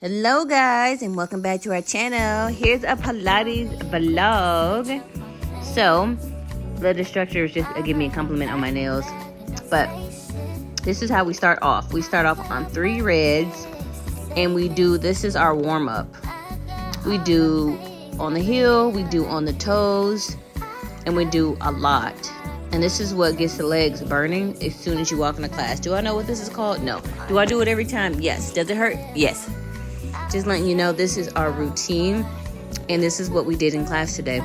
Hello guys, and welcome back to our channel. Here's a Pilates vlog. So the instructor is just giving me a compliment on my nails, but this is how we start off. We start off on 3 reds, and this is our warm-up. We do on the heel, we do on the toes, and we do a lot. And this is what gets the legs burning as soon as you walk into class. Do I know what this is called? No. Do I do it every time? Yes. Does it hurt? Yes. Just letting you know, this is our routine, and this is what we did in class today.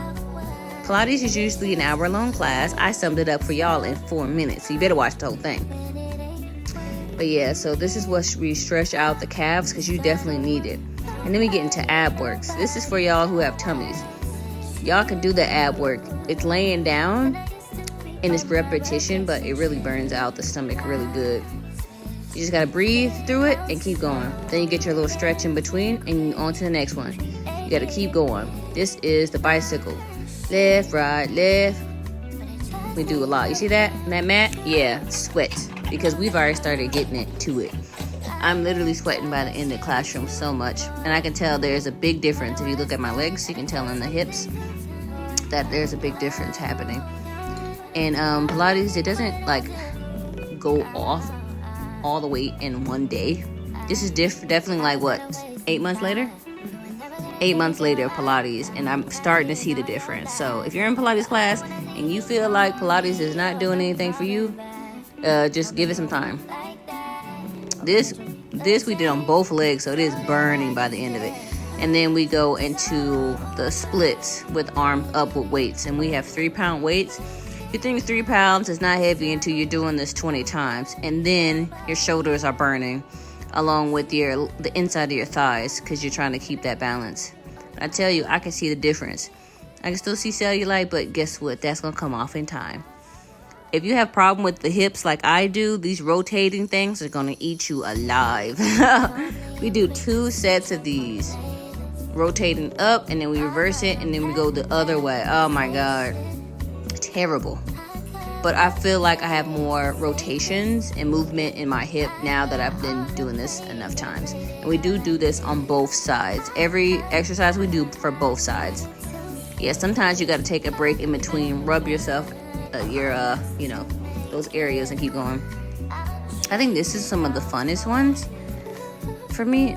Pilates is usually an hour-long class. I summed it up for y'all in 4 minutes, so you better watch the whole thing. But yeah, so this is what we stretch out the calves, because you definitely need it. And then we get into ab works. This is for y'all who have tummies. Y'all can do the ab work. It's laying down, and it's repetition, but it really burns out the stomach really good. You just gotta breathe through it and keep going. Then you get your little stretch in between and on to the next one. You gotta keep going. This is the bicycle. Left, right, left. We do a lot. You see that? That mat? Yeah, sweat. Because we've already started getting it to it. I'm literally sweating by the end of the classroom so much. And I can tell there's a big difference. If you look at my legs, you can tell in the hips that there's a big difference happening. And Pilates, it doesn't like go off all the way in one day. This is definitely like what, 8 months later? 8 months later Pilates, and I'm starting to see the difference. So if you're in Pilates class and you feel like Pilates is not doing anything for you, just give it some time. This we did on both legs, so it is burning by the end of it. And then we go into the splits with arms up with weights, and we have 3-pound weights. You think 3 pounds is not heavy until you're doing this 20 times, and then your shoulders are burning along with the inside of your thighs because you're trying to keep that balance. I tell you, I can see the difference. I can still see cellulite, but guess what? That's gonna come off in time. If you have problem with the hips like I do, these rotating things are gonna eat you alive. We do 2 sets of these, rotating up, and then we reverse it, and then we go the other way. Oh my God. Terrible. But I feel like I have more rotations and movement in my hip now that I've been doing this enough times. And we do this on both sides. Every exercise we do for both sides. Yeah, sometimes you got to take a break in between, rub yourself, those areas, and keep going. I think this is some of the funnest ones for me.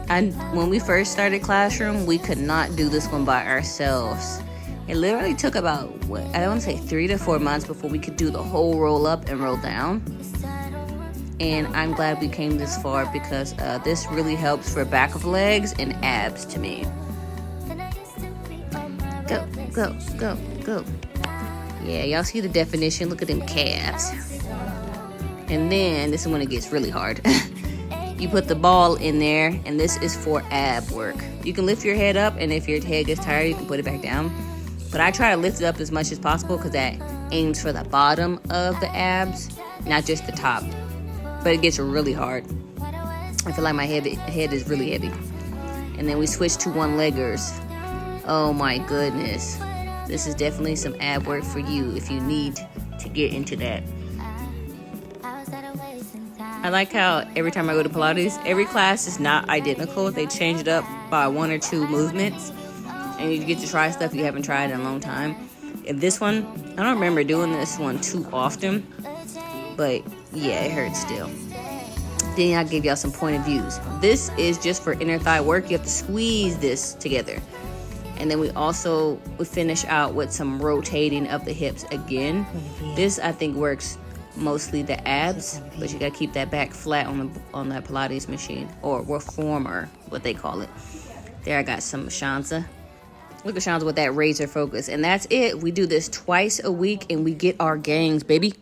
When we first started classroom, we could not do this one by ourselves. It literally took about, I want to say 3 to 4 months before we could do the whole roll up and roll down. And I'm glad we came this far because this really helps for back of legs and abs to me. Go, go, go, go. Yeah, y'all see the definition? Look at them calves. And then, this is when it gets really hard. You put the ball in there, and this is for ab work. You can lift your head up, and if your head gets tired, you can put it back down. But I try to lift it up as much as possible because that aims for the bottom of the abs, not just the top. But it gets really hard. I feel like my head is really heavy. And then we switch to one-leggers. Oh my goodness. This is definitely some ab work for you if you need to get into that. I like how every time I go to Pilates, every class is not identical. They change it up by 1 or 2 movements. And you get to try stuff you haven't tried in a long time. And this one, I don't remember doing this one too often. But yeah, it hurts still. Then I'll give y'all some point of views. This is just for inner thigh work. You have to squeeze this together. And then we finish out with some rotating of the hips again. This, I think, works mostly the abs, but you gotta keep that back flat on that Pilates machine, or reformer, what they call it. There I got some Shanza. Look at Shanza with that razor focus. And that's it. We do this twice a week and we get our gains, baby.